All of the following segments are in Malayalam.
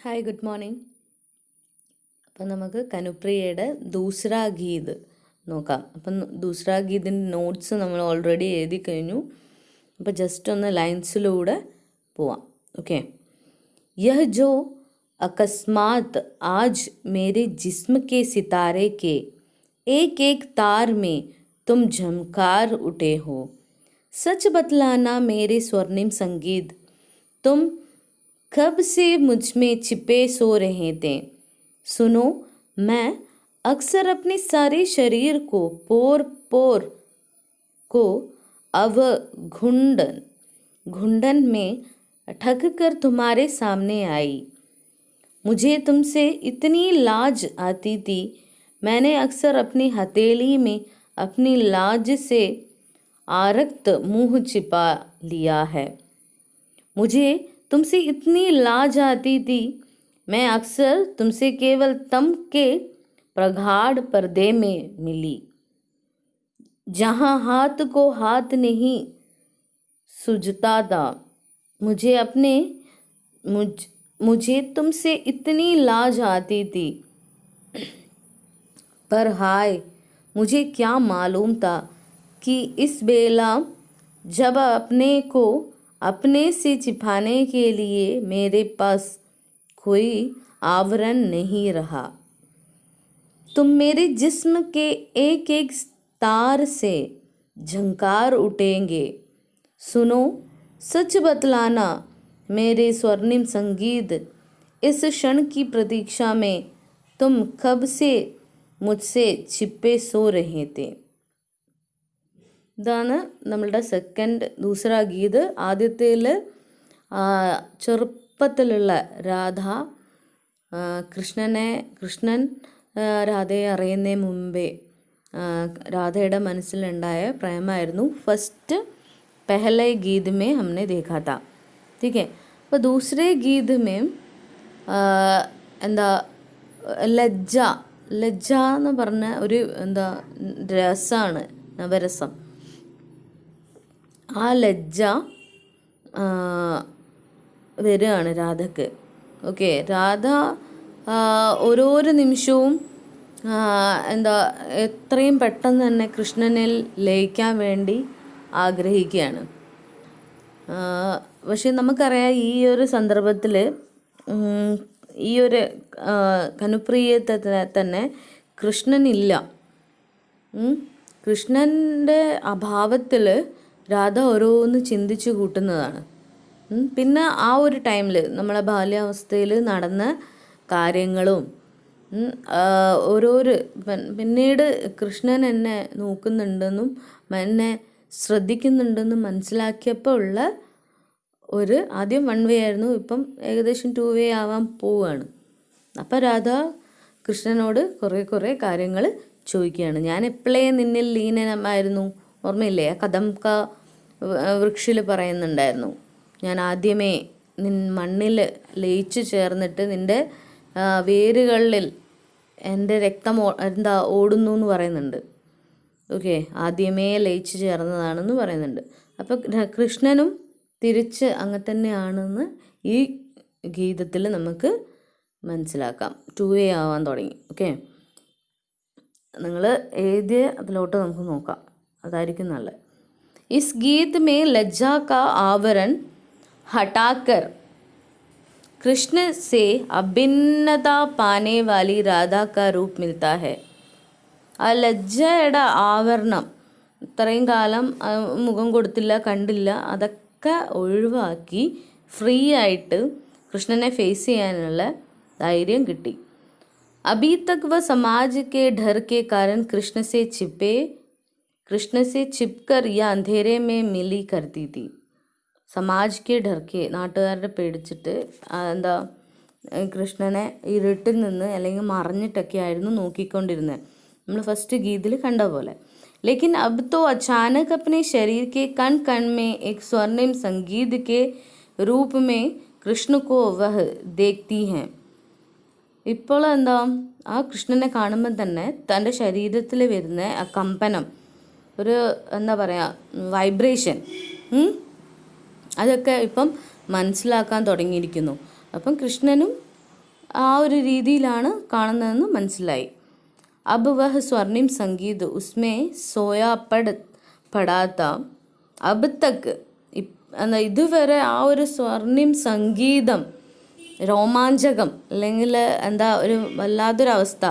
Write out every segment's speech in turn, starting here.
Hi, good morning. അപ്പം നമുക്ക് കനുപ്രിയയുടെ ദൂസരാ ഗീത് നോക്കാം. അപ്പം ദൂസരാ ഗീതിൻ്റെ നോട്ട്സ് നമ്മൾ ഓൾറെഡി എഴുതി കഴിഞ്ഞു. അപ്പോൾ ജസ്റ്റ് ഒന്ന് ലൈൻസിലൂടെ പോവാം. ഓക്കെ. യഹ് ജോ अकस्मात आज मेरे जिस्म के सितारे के एक एक तार में तुम झमकार उठे हो. सच बतलाना मेरे स्वर्णिम संगीत, तुम कब से मुझ में छिपे सो रहे थे. सुनो, मैं अक्सर अपने सारे शरीर को पोर पोर को अवघुंडन घुंडन में ढक कर तुम्हारे सामने आई. मुझे तुमसे इतनी लाज आती थी, मैंने अक्सर अपनी हथेली में अपनी लाज से आरक्त मुंह छिपा लिया है. मुझे तुमसे इतनी लाज आती थी, मैं अक्सर तुमसे केवल तम के प्रगाढ़ पर्दे में मिली, जहाँ हाथ को हाथ नहीं सूझता था. मुझे तुमसे इतनी लाज आती थी, पर हाय, मुझे क्या मालूम था कि इस बेला जब अपने को अपने से छिपाने के लिए मेरे पास कोई आवरण नहीं रहा. तुम मेरे जिस्म के एक एक तार से झंकार उठेंगे. सुनो, सच बतलाना मेरे स्वर्णिम संगीत, इस क्षण की प्रतीक्षा में तुम कब से मुझसे छिपे सो रहे थे. ഇതാണ് നമ്മളുടെ സെക്കൻഡ് ദൂസരാ ഗീത്. ആദ്യത്തേൽ ചെറുപ്പത്തിലുള്ള രാധ കൃഷ്ണൻ രാധയെ അറിയുന്നതിന് മുമ്പേ രാധയുടെ മനസ്സിലുണ്ടായ പ്രേമമായിരുന്നു ഫസ്റ്റ് पहले गीत में हमने देखा था. ठीक है. അപ്പോൾ दूसरे गीत में എന്താ ലജ്ജ എന്ന് പറഞ്ഞ ഒരു എന്താ രസമാണ്, നവരസം. ആ ലജ്ജ വരികയാണ് രാധക്ക്. ഓക്കെ. രാധ ഓരോരോ നിമിഷവും എന്താ എത്രയും പെട്ടെന്ന് തന്നെ കൃഷ്ണനിൽ ലയിക്കാൻ വേണ്ടി ആഗ്രഹിക്കുകയാണ്. പക്ഷെ നമുക്കറിയാം ഈ ഒരു സന്ദർഭത്തിൽ ഈ ഒരു കനുപ്രിയത്തെ തന്നെ കൃഷ്ണനില്ല. കൃഷ്ണൻ്റെ അഭാവത്തിൽ രാധ ഓരോന്ന് ചിന്തിച്ചു കൂട്ടുന്നതാണ്. പിന്നെ ആ ഒരു ടൈമിൽ നമ്മളെ ബാല്യാവസ്ഥയിൽ നടന്ന കാര്യങ്ങളും ഓരോരോ പിന്നീട് കൃഷ്ണൻ എന്നെ നോക്കുന്നുണ്ടെന്നും എന്നെ ശ്രദ്ധിക്കുന്നുണ്ടെന്നും മനസ്സിലാക്കിയപ്പോൾ ഉള്ള ഒരു ആദ്യം 1 വേ ആയിരുന്നു, ഇപ്പം ഏകദേശം 2 വേ ആവാൻ പോവുകയാണ്. അപ്പം രാധ കൃഷ്ണനോട് കുറേ കാര്യങ്ങൾ ചോദിക്കുകയാണ്. ഞാൻ എപ്പോഴേ നിന്നിൽ ലീനമായിരുന്നു, ഓർമ്മയില്ലേ? ആ കദംക വൃക്ഷിൽ പറയുന്നുണ്ടായിരുന്നു, ഞാൻ ആദ്യമേ മണ്ണിൽ ലയിച്ചു ചേർന്നിട്ട് നിൻ്റെ വേരുകളിൽ എൻ്റെ രക്തം ഓടുന്നു എന്ന് പറയുന്നുണ്ട്. ഓക്കെ. ആദ്യമേ ലയിച്ചു ചേർന്നതാണെന്ന് പറയുന്നുണ്ട്. അപ്പോൾ കൃഷ്ണനും തിരിച്ച് അങ്ങനെ തന്നെയാണെന്ന് ഈ ഗീതത്തിൽ നമുക്ക് മനസ്സിലാക്കാം. 2 വേ ആവാൻ തുടങ്ങി. ഓക്കെ. നിങ്ങൾ എഴുതിയ അതിലോട്ട് നമുക്ക് നോക്കാം, അതായിരിക്കും നല്ലത്. इस गीत में लज्जा का आवरण हटाकर कृष्ण से अभिन्नता पाने वाली राधा का रूप मिलता है. ആ ലജ്ജയുടെ ആവരണം, ഇത്രയും കാലം മുഖം കൊടുത്തില്ല, കണ്ടില്ല, അതൊക്കെ ഒഴിവാക്കി ഫ്രീ ആയിട്ട് കൃഷ്ണനെ ഫേസ് ചെയ്യാനുള്ള ധൈര്യം കിട്ടി. अभी तक वह समाज के डर के कारण कृष्ण से छिपकर या अंधेरे में मिली करती थी. സമാജ് കെ ഡർക്കെ, നാട്ടുകാരുടെ പേടിച്ചിട്ട് എന്താ കൃഷ്ണനെ ഇരുട്ടിൽ നിന്ന് അല്ലെങ്കിൽ മറിഞ്ഞിട്ടൊക്കെ ആയിരുന്നു നോക്കിക്കൊണ്ടിരുന്നത്, നമ്മൾ ഫസ്റ്റ് ഗീതിൽ കണ്ട പോലെ. लेकिन अब तो अचानक अपने शरीर के कण कण में एक स्वर्णिम संगीत के रूप में कृष्ण को वह देखती हैं. ഇപ്പോൾ എന്താ ആ കൃഷ്ണനെ കാണുമ്പോൾ തന്നെ തൻ്റെ ശരീരത്തിൽ വരുന്ന ആ കമ്പനം, ഒരു എന്താ പറയുക വൈബ്രേഷൻ, അതൊക്കെ ഇപ്പം മനസ്സിലാക്കാൻ തുടങ്ങിയിരിക്കുന്നു. അപ്പം കൃഷ്ണനും ആ ഒരു രീതിയിലാണ് കാണുന്നതെന്ന് മനസ്സിലായി. अब वह स्वर्णिम संगीत उसमें सोया പടാത്ത അബ് തക്ക് ഇതുവരെ ആ ഒരു സ്വർണിം സംഗീതം, രോമാഞ്ചകം, അല്ലെങ്കിൽ എന്താ ഒരു വല്ലാത്തൊരവസ്ഥ,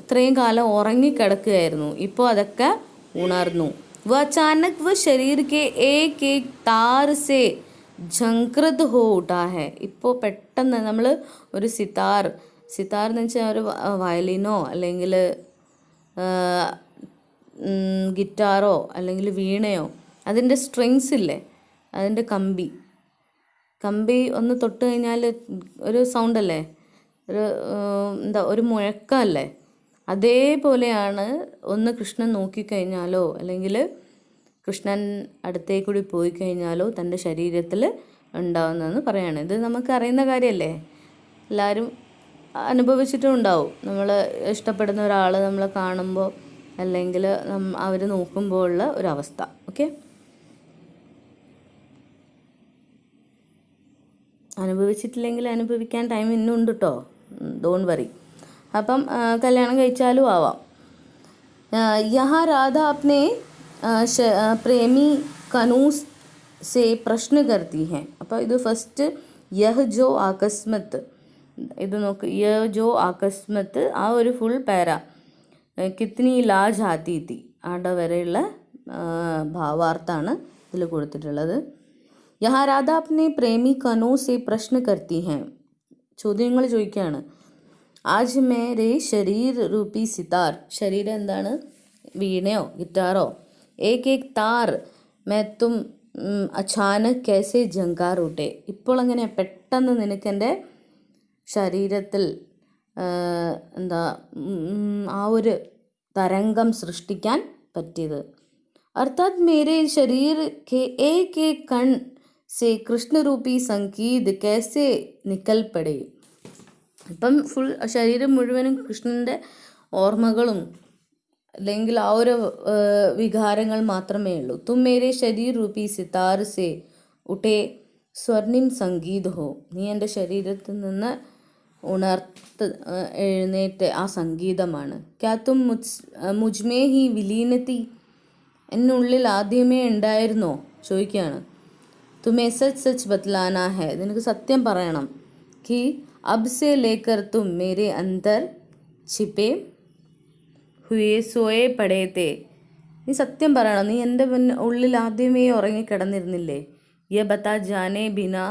ഇത്രയും കാലം ഉറങ്ങിക്കിടക്കുകയായിരുന്നു. ഇപ്പോൾ അതൊക്കെ ഉണർന്നു. വ അച്ചാനക് വ ശരീർ കെ ഏക് ഏക് താർ സേ ജംകൃത് ഹോ ഉഠാ ഹെ. ഇപ്പോൾ പെട്ടെന്ന് നമ്മൾ ഒരു സിതാർ എന്ന് വെച്ചാൽ ഒരു വയലിനോ അല്ലെങ്കിൽ ഗിറ്റാറോ അല്ലെങ്കിൽ വീണയോ, അതിൻ്റെ സ്ട്രിങ്സ് ഇല്ലേ, അതിൻ്റെ കമ്പി ഒന്ന് തൊട്ട് കഴിഞ്ഞാൽ ഒരു സൗണ്ടല്ലേ, ഒരു മുഴക്കമല്ലേ, അതേപോലെയാണ് ഒന്ന് കൃഷ്ണൻ നോക്കിക്കഴിഞ്ഞാലോ അല്ലെങ്കിൽ കൃഷ്ണൻ അടുത്തേക്കൂടി പോയി കഴിഞ്ഞാലോ തൻ്റെ ശരീരത്തിൽ ഉണ്ടാവുന്നതെന്ന് പറയാണ്. ഇത് നമുക്ക് അറിയുന്ന കാര്യമല്ലേ, എല്ലാവരും അനുഭവിച്ചിട്ടും ഉണ്ടാവും. നമ്മൾ ഇഷ്ടപ്പെടുന്ന ഒരാൾ നമ്മളെ കാണുമ്പോൾ അല്ലെങ്കിൽ അവർ നോക്കുമ്പോൾ ഉള്ള ഒരവസ്ഥ. ഓക്കെ, അനുഭവിച്ചിട്ടില്ലെങ്കിൽ അനുഭവിക്കാൻ ടൈം ഇന്നും ഉണ്ട് കേട്ടോ, ഡോൺ വറി. അപ്പം കല്യാണം കഴിച്ചാലും ആവാം. യഹാ രാധ അപ്നെ പ്രേമി കനൂസ് സേ പ്രശ്ന കർത്തി ഹെ. അപ്പോൾ ഇത് ഫസ്റ്റ് യഹ് ജോ ആകസ്മത്ത്, ഇത് നോക്ക്, യഹ് ജോ ആകസ്മത്ത്, ആ ഒരു ഫുൾ പാര കിത്നി ലാജ് ആത്തി തി, അവിടെ വരെയുള്ള ഭാവാർത്ഥാണ് ഇതിൽ കൊടുത്തിട്ടുള്ളത്. യഹാ രാധ അപ്നെ പ്രേമി കനോ സെ പ്രശ്ന കർത്തി ഹെ, ചോദ്യങ്ങൾ ചോദിക്കുകയാണ്. ആജ് മേരെ ശരീർ രൂപി സിതാർ, ശരീരം എന്താണ്, വീണയോ ഗിറ്റാറോ, ഏക് ഏക് താർ മേ തും അച്ചാനക് കേസെ ജങ്കാർ ഉട്ടെ, ഇപ്പോൾ അങ്ങനെ പെട്ടെന്ന് നിനക്കെൻ്റെ ശരീരത്തിൽ എന്താ ആ ഒരു തരംഗം സൃഷ്ടിക്കാൻ പറ്റിയത്. അർത്ഥാത് മേരെ ശരീർ കെ ഏക് ഏക് കൺ സേ കൃഷ്ണരൂപി സംഗീത് കേസെ നിക്കൽ പടേ. ഇപ്പം ഫുൾ ശരീരം മുഴുവനും കൃഷ്ണൻ്റെ ഓർമ്മകളും അല്ലെങ്കിൽ ആ ഒരു വികാരങ്ങൾ മാത്രമേ ഉള്ളൂ. തും മേരെ ശരീർ രൂപി സിതാർ സേ ഉട്ടേ സ്വർണിം സംഗീത് ഹോ, നീ എൻ്റെ ശരീരത്തിൽ നിന്ന് എഴുന്നേറ്റ് ആ സംഗീതമാണ്. ക്യാ തും മുജ്മേ ഹി വിലീനത്തി, എന്നുള്ളിൽ ആദ്യമേ ഉണ്ടായിരുന്നോ ചോദിക്കുകയാണ്. തുമേ സച്ച് സച്ച് ബത്ലാന ഹെ, നിനക്ക് സത്യം പറയണം. കി അബ് സേ ലേക്കർ തും മേരെ അന്തർ ഛിപേ ഹുയേ സോയെ പടേത്തെ, നീ സത്യം പറയണം, നീ എൻ്റെ ഉള്ളിൽ ആദ്യമേ ഉറങ്ങിക്കിടന്നിരുന്നില്ലേ. യെ ബത്താ ജാനേ ബിനാ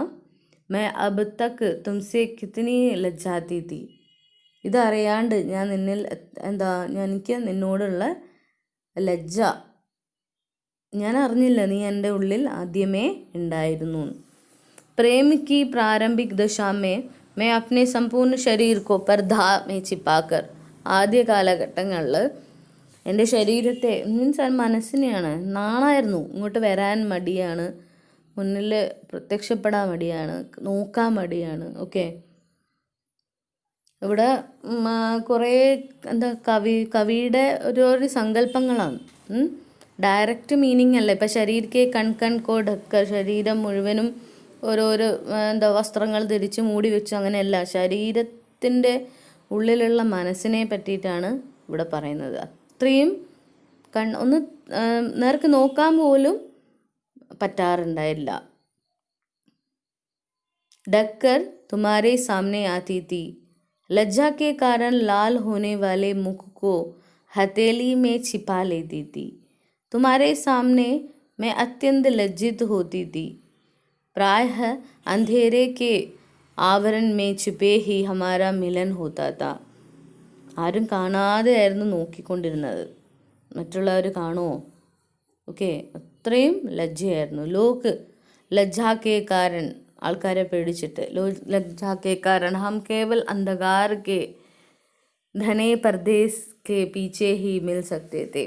മേ അബ് തക്ക് തുംസെ കിത്നി ലജ്ജാത്തി തി, ഇതറിയാണ്ട് ഞാൻ നിന്നിൽ എനിക്ക് നിന്നോടുള്ള ലജ്ജ ഞാൻ അറിഞ്ഞില്ല, നീ എൻ്റെ ഉള്ളിൽ ആദ്യമേ ഉണ്ടായിരുന്നു. പ്രേം കി പ്രാരംഭിക് ദശാ മേ അപ്നെ സമ്പൂർണ്ണ ശരീർ കോ പർദാ മേ ചിപ്പാക്കർ, ആദ്യ കാലഘട്ടങ്ങളിൽ എൻ്റെ ശരീരത്തെ, മീൻസ് മനസ്സിനെയാണ്, നാണായിരുന്നു, ഇങ്ങോട്ട് വരാൻ മടിയാണ്, മുന്നിൽ പ്രത്യക്ഷപ്പെടാൻ മടിയാണ്, നോക്കാൻ മടിയാണ്. ഓക്കെ, ഇവിടെ കുറേ കവിയുടെ ഒരു സങ്കല്പങ്ങളാണ്, ഡയറക്റ്റ് മീനിങ് അല്ല. ഇപ്പം ശരീരക്കെ കൺ കോ ഢക്കർ, ശരീരം മുഴുവനും ഓരോരോ വസ്ത്രങ്ങൾ ധരിച്ച് മൂടി വെച്ച്, അങ്ങനെയല്ല, ശരീരത്തിൻ്റെ ഉള്ളിലുള്ള മനസ്സിനെ പറ്റിയിട്ടാണ് ഇവിടെ പറയുന്നത്. അത്രയും ഒന്ന് നേർക്ക് നോക്കാൻ പോലും പറ്റാറുണ്ടായില്ല. ഡക്കർ തുമാരെ സാമനെ ആती थी, लज्जा के कारण लाल होने वाले मुख को हथेली में छिपा लेती थी. तुम्हारे सामने मैं अत्यंत लज्जित होती थी. प्रायः अंधेरे के आवरण में छिपे ही हमारा मिलन होता था. ആരും കാണാതെയായിരുന്നു നോക്കിക്കൊണ്ടിരുന്നത്, മറ്റുള്ളവർ കാണുമോ. ഓക്കെ, അത്രയും ലജ്ജയായിരുന്നു. ലോക് ലജ്ജാ കെ കാരൻ, ആൾക്കാരെ പേടിച്ചിട്ട്. ലജ്ജാ കെ കാരൻ ഹം കേവൽ അന്ധകാർ കെ ഘനെ പർദേശ് കെ പീച്ചെ ഹി മിൽ സക്തേ തേ,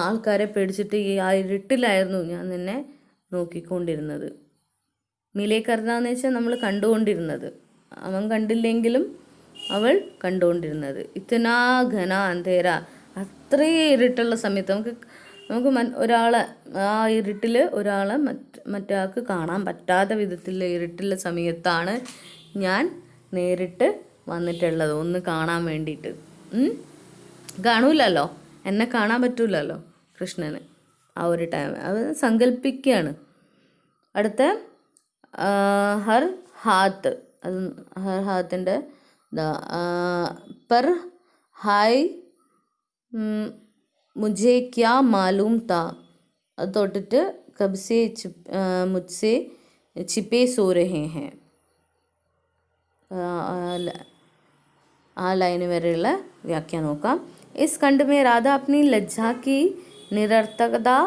ആൾക്കാരെ പേടിച്ചിട്ട് ഈ ആ ഇരുട്ടിലായിരുന്നു ഞാൻ നിന്നെ നോക്കിക്കൊണ്ടിരുന്നത്. മിലേ കർന്നാന്ന് വെച്ചാൽ നമ്മൾ കണ്ടുകൊണ്ടിരുന്നത്, അവൻ കണ്ടില്ലെങ്കിലും അവൾ കണ്ടുകൊണ്ടിരുന്നത്. ഇത്തനാ ഘന അന്ധേര, അത്രയും ഇരുട്ടുള്ള സമയത്ത് നമുക്ക് ഒരാളെ ആ ഇരുട്ടിൽ മറ്റൊരാൾക്ക് കാണാൻ പറ്റാത്ത വിധത്തിൽ ഇരുട്ടുള്ള സമയത്താണ് ഞാൻ നേരിട്ട് വന്നിട്ടുള്ളത് ഒന്ന് കാണാൻ വേണ്ടിയിട്ട്. കാണൂലല്ലോ, എന്നെ കാണാൻ പറ്റൂലല്ലോ കൃഷ്ണന് ആ ഒരു ടൈം, അത് സങ്കല്പിക്കുകയാണ്. അടുത്ത ഹർ ഹാത്ത്, അത് ഹർ ഹാത്തിൻ്റെ पर हाय मुझे क्या मालूम था, അത് തൊട്ടിട്ട് കബ് സേ മുझसे छिपे सो रहे हैं, ആ ലൈന് വരെയുള്ള വ്യാഖ്യാനം നോക്കാം. इस खंड में राधा अपनी लज्जा की निरर्थकता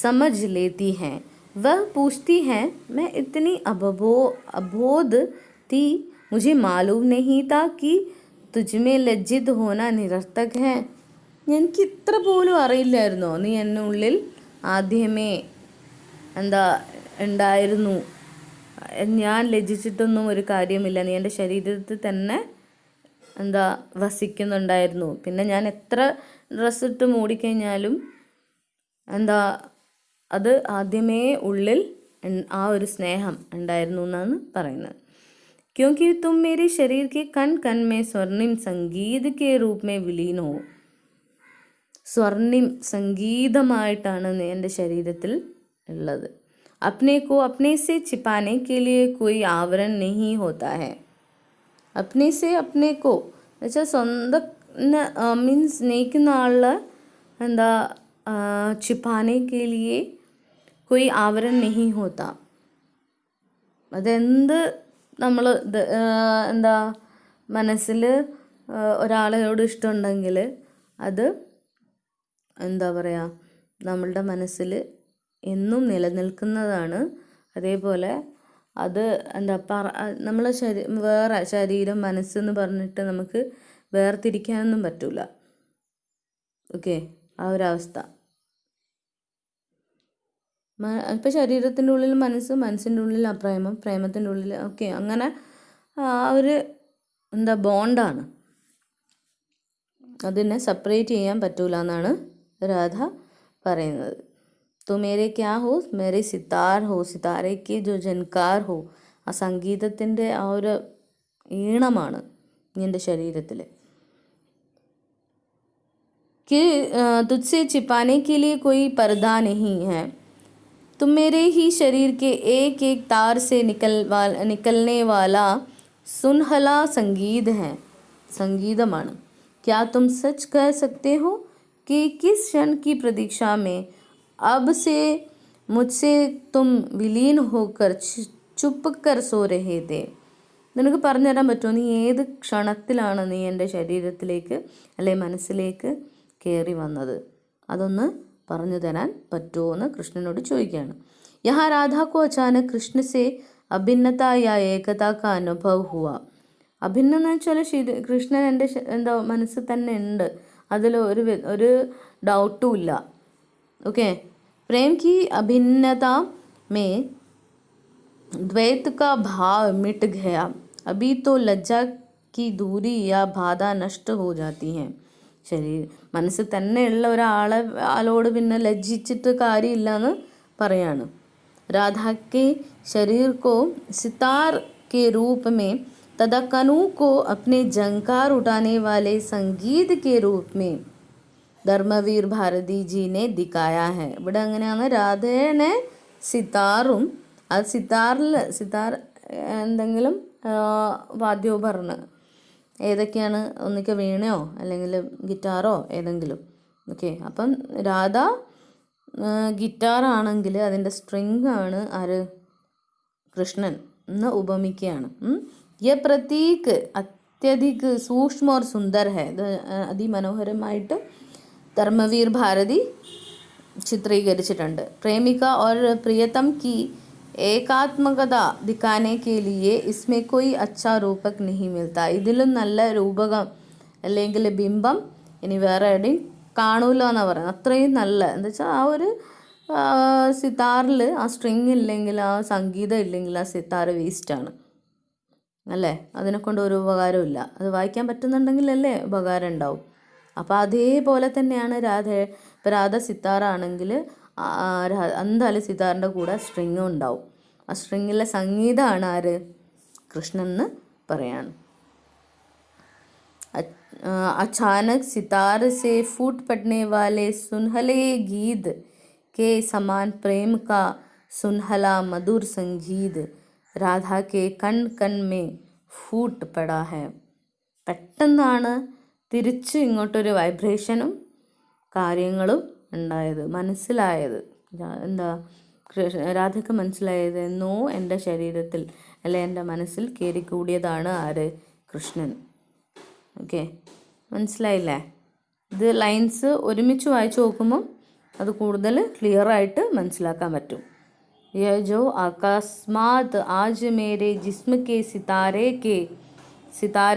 समझ लेती हैं. वह पूछती हैं, मैं इतनी अबोध थी, मुझे मालूम नहीं था कि तुझमें लज्जित होना निरर्थक है. എനിക്ക് ഇത്ര പോലും അറിയില്ലായിരുന്നോ നീ എന്നുള്ളിൽ ആദ്യമേ ഉണ്ടായിരുന്നു, ഞാൻ ലജ്ജിച്ചിട്ടൊന്നും ഒരു കാര്യമില്ല, നീ എൻ്റെ ശരീരത്തിൽ തന്നെ വസിക്കുന്നുണ്ടായിരുന്നു, പിന്നെ ഞാൻ എത്ര ഡ്രസ്സിട്ട് മൂടിക്കഴിഞ്ഞാലും അത് ആദ്യമേ ഉള്ളിൽ ആ ഒരു സ്നേഹം ഉണ്ടായിരുന്നു എന്നാണ് പറയുന്നത്. क्योंकि तुम मेरे शरीर के कण कण में स्वर्णिम संगीत के रूप में विलीन हो. സ്വർണിം സംഗീതമായിട്ടാണ് എൻ്റെ ശരീരത്തിൽ ഉള്ളത്. अपने को अपने से छिपाने के लिए कोई आवरण नहीं होता है. अपने से अपने को എന്നുവെച്ചാൽ സ്വന്തം മീൻസ് സ്നേഹിക്കുന്ന ആളെ छिपाने के लिए कोई आवरण नहीं होता. അതെന്ത് നമ്മൾ മനസ്സിൽ ഒരാളോട് ഇഷ്ടമുണ്ടെങ്കിൽ അത് നമ്മളുടെ മനസ്സിൽ എന്നും നിലനിൽക്കുന്നതാണ്. അതേപോലെ അത് നമ്മളെ വേറെ ശരീരം മനസ്സെന്ന് പറഞ്ഞിട്ട് നമുക്ക് വേർതിരിക്കാനൊന്നും പറ്റില്ല. ഓക്കെ, ആ ഒരവസ്ഥ. ഇപ്പം ശരീരത്തിൻ്റെ ഉള്ളിൽ മനസ്സ്, മനസ്സിൻ്റെ ഉള്ളിൽ പ്രേമം, പ്രേമത്തിൻ്റെ ഉള്ളിൽ ഓക്കെ, അങ്ങനെ ആ ഒരു ബോണ്ടാണ്. അതിനെ സെപ്പറേറ്റ് ചെയ്യാൻ പറ്റൂല എന്നാണ് രാധ പറയുന്നത്. तो मेरे क्या हो, मेरे सितार हो, सितारे के जो झनकार हो, ആ സംഗീതത്തിൻ്റെ ആ ഒരു ഈണമാണ് എൻ്റെ ശരീരത്തിൽ. कि तुझसे छिपाने के लिए कोई पर्दा नहीं है. तुम मेरे ही शरीर के एक एक तार से निकलने वाला सुनहला संगीतമാണ്. क्या तुम सच कह सकते हो कि किस क्षण की प्रतीक्षा में अब से मुझसे तुम विलीन होकर चुप कर सो रहे थे. നിനക്ക് പറഞ്ഞു തരാൻ പറ്റുമോ നീ ഏത് ക്ഷണത്തിലാണ് നീ എൻ്റെ ശരീരത്തിലേക്ക് അല്ലെ മനസ്സിലേക്ക് കയറി വന്നത്? അതൊന്ന് പറഞ്ഞു തരാൻ പറ്റുമോ എന്ന് കൃഷ്ണനോട് ചോദിക്കുകയാണ്. യഹാ രാധാ കോ അചാനക് കൃഷ്ണ സേ അഭിന്നത യാ ഏകത കാ അനുഭവ ഹുവ. അഭിന്നം എന്ന് വെച്ചാൽ കൃഷ്ണൻ എൻ്റെ മനസ്സിൽ തന്നെ ഉണ്ട്, അതിൽ ഒരു ഡൗട്ടും ഇല്ല. ओके, प्रेम की अभिन्नता में द्वैत का भाव मिट गया. अभी तो लज्जा की दूरी या बाधा नष्ट हो जाती है. ശരീരം മനസ്സിൽ തന്നെയുള്ള ഒരാളോട് പിന്നെ ലജ്ജിച്ചിട്ട് കാര്യമില്ല എന്ന് പറയാണ്. രാധാക്കെ शरीर को सितार के रूप में तथा कनू को अपने झंकार उठाने वाले संगीत के रूप में ധർമ്മവീർ ഭാരതി ജീനെ ദിക്കായ ഹെ. ഇവിടെ അങ്ങനെയാണ് രാധേനെ സിതാറും, അത് സിതാർ എന്തെങ്കിലും വാദ്യോപകരണം ഏതൊക്കെയാണ്, ഒന്നിക്ക വീണയോ അല്ലെങ്കിൽ ഗിറ്റാറോ ഏതെങ്കിലും. ഓക്കെ, അപ്പം രാധ ഗിറ്റാറാണെങ്കിൽ അതിൻ്റെ സ്ട്രിങ് ആണ് ആര്? കൃഷ്ണൻ എന്ന് ഉപമിക്കുകയാണ്. യ പ്രതീക് അത്യധിക് സൂക്ഷ്മ और സുന്ദർ ഹെ. ഇത് അതിമനോഹരമായിട്ട് ധർമ്മവീർ ഭാരതി ചിത്രീകരിച്ചിട്ടുണ്ട്. പ്രേമിക और प्रियतम की एकात्मकता दिखाने के लिए इसमें कोई अच्छा रूपक नहीं मिलता. ഇതിലും നല്ല രൂപകം അല്ലെങ്കിൽ ബിംബം ഇനി വേറെ എവിടെയും കാണൂല എന്നാണ് പറയുന്നത്. അത്രയും നല്ല എന്താ വെച്ചാൽ ആ ഒരു സിതാറിൽ ആ സ്ട്രിങ് ഇല്ലെങ്കിൽ, ആ സംഗീതം ഇല്ലെങ്കിൽ ആ സിതാർ വേസ്റ്റാണ് അല്ലേ. അതിനെക്കൊണ്ട് ഒരു ഉപകാരവും ഇല്ല. അത് വായിക്കാൻ പറ്റുന്നുണ്ടെങ്കിലല്ലേ ഉപകാരം ഉണ്ടാവും. അപ്പോൾ അതേപോലെ തന്നെയാണ് രാധ സിത്താറാണെങ്കിൽ എന്തായാലും സിത്താറിൻ്റെ കൂടെ സ്ട്രിങ്ങും ഉണ്ടാവും. ആ സ്ട്രിങ്ങിലെ സംഗീതമാണ് ആര്? കൃഷ്ണൻ എന്ന് പറയാണ്. अचानक सितार से फूट पड़ने वाले सुनहले गीत के समान प्रेम का सुनहला मधुर संगीत राधा के कण कण में फूट पड़ा है. പെട്ടെന്നാണ് തിരിച്ച് ഇങ്ങോട്ടൊരു വൈബ്രേഷനും കാര്യങ്ങളും ഉണ്ടായത്, മനസ്സിലായത്. എന്താ രാധയ്ക്ക് മനസ്സിലായത്? എന്നോ എൻ്റെ ശരീരത്തിൽ അല്ലെ എൻ്റെ മനസ്സിൽ കയറിക്കൂടിയതാണ് ആര്? കൃഷ്ണൻ. ഓക്കെ, മനസ്സിലായില്ലേ? ഇത് ലൈൻസ് ഒരുമിച്ച് വായിച്ചു നോക്കുമ്പോൾ അത് കൂടുതൽ ക്ലിയർ ആയിട്ട് മനസ്സിലാക്കാൻ പറ്റും. യ ജോ അകസ്മാത് ആജ് മേരെ ജിസ്മ കെ സിതാരെ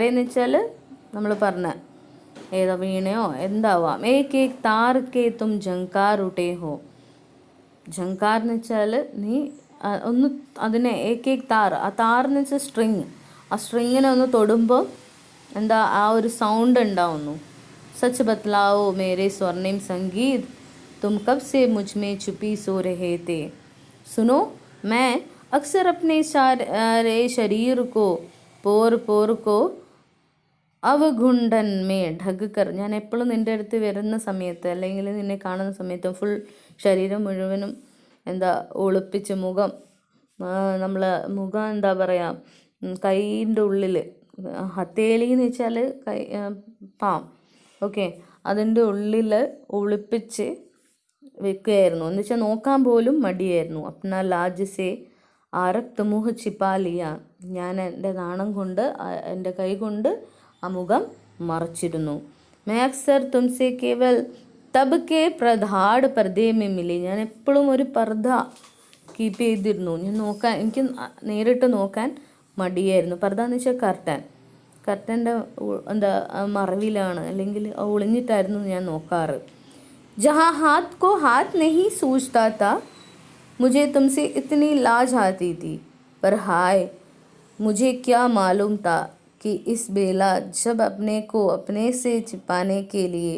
എന്ന് വെച്ചാൽ നമ്മൾ പറഞ്ഞ ഏതാ, വീണയോ എന്താവാം. ഏക് താർ കെ തും ജങ്കാർ ഉട്ടേ ഹോ. ജങ്കാർ എന്ന് വെച്ചാൽ നീ ഒന്ന് അതിനെ ഏക് താർ, ആ താർ എന്ന് വെച്ചാൽ സ്ട്രിങ്, ആ സ്ട്രിങ്ങിനെ ഒന്ന് തൊടുമ്പോൾ എന്താ ആ ഒരു സൗണ്ട് ഉണ്ടാവുന്നു. സച്ച് ബത്ലാവോ മേരെ സ്വർണിം സംഗീത് തും കബ് സെ മുജ്മേ ചുപ്പി സോ രഹേ തെ. സുനോ मैं अक्सर अपने सारे शरीर को पोर पोर को അവഗുണ്ടൻ മേ ഢഗ്കർ. ഞാൻ എപ്പോഴും നിൻ്റെ അടുത്ത് വരുന്ന സമയത്ത് അല്ലെങ്കിൽ നിന്നെ കാണുന്ന സമയത്ത് ഫുൾ ശരീരം മുഴുവനും എന്താ ഒളിപ്പിച്ച് മുഖം, നമ്മൾ മുഖം എന്താ പറയുക, കൈയിൻ്റെ ഉള്ളിൽ ഹത്തേലി എന്ന് വെച്ചാൽ കൈ പാം, ഓക്കെ, അതിൻ്റെ ഉള്ളിൽ ഒളിപ്പിച്ച് വെക്കുകയായിരുന്നു. എന്ന് വെച്ചാൽ നോക്കാൻ പോലും മടിയായിരുന്നു. അപ്ന ലാജ് സേ ആരക്ത് മുഹ് ചിപ്പാലിയ. ഞാൻ എൻ്റെ നാണം കൊണ്ട് എൻ്റെ കൈ കൊണ്ട് ആ മുഖം മറച്ചിരുന്നു. मैं अक्सर तुमसे केवल तब के प्रधाड़ पर्दे में मिली. ഞാൻ എപ്പോഴും ഒരു പർദ്ദ കീപ്പ് ചെയ്തിരുന്നു. ഞാൻ നോക്കാൻ, എനിക്ക് നേരിട്ട് നോക്കാൻ മടിയായിരുന്നു. പർദ്ദ എന്ന് വെച്ചാൽ കർട്ടൻ, കർട്ടൻ്റെ എന്താ മറവിലാണ് അല്ലെങ്കിൽ ഒളിഞ്ഞിട്ടായിരുന്നു ഞാൻ നോക്കാറ്. जहाँ हाथ को हाथ नहीं सूझता था मुझे तुमसे इतनी लाज आती थी, पर हाय मुझे क्या मालूम था कि इस बेला जब अपने को अपने से छिपाने के लिए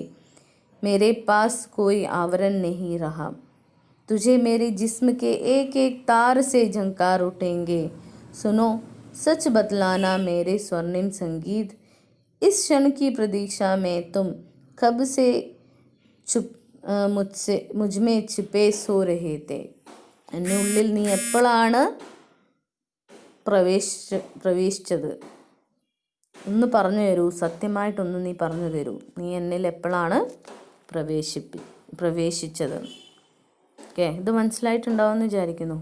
मेरे पास कोई आवरण नहीं रहा, तुझे मेरे जिस्म के एक एक तार से झंकार उठेंगे. सुनो सच बतलाना मेरे स्वर्णिम संगीत, इस क्षण की प्रतीक्षा में तुम कब से മുജ്മേ ചിപ്പേ സോ രഹേ തേ. എൻ്റെ ഉള്ളിൽ നീ എപ്പോഴാണ് പ്രവേശിച്ചത്? ഒന്ന് പറഞ്ഞു തരൂ, സത്യമായിട്ടൊന്ന് നീ പറഞ്ഞു തരൂ, നീ എന്നിൽ എപ്പോഴാണ് പ്രവേശിച്ചത്? ഓക്കെ, ഇത് മനസ്സിലായിട്ടുണ്ടാവുമെന്ന് വിചാരിക്കുന്നു.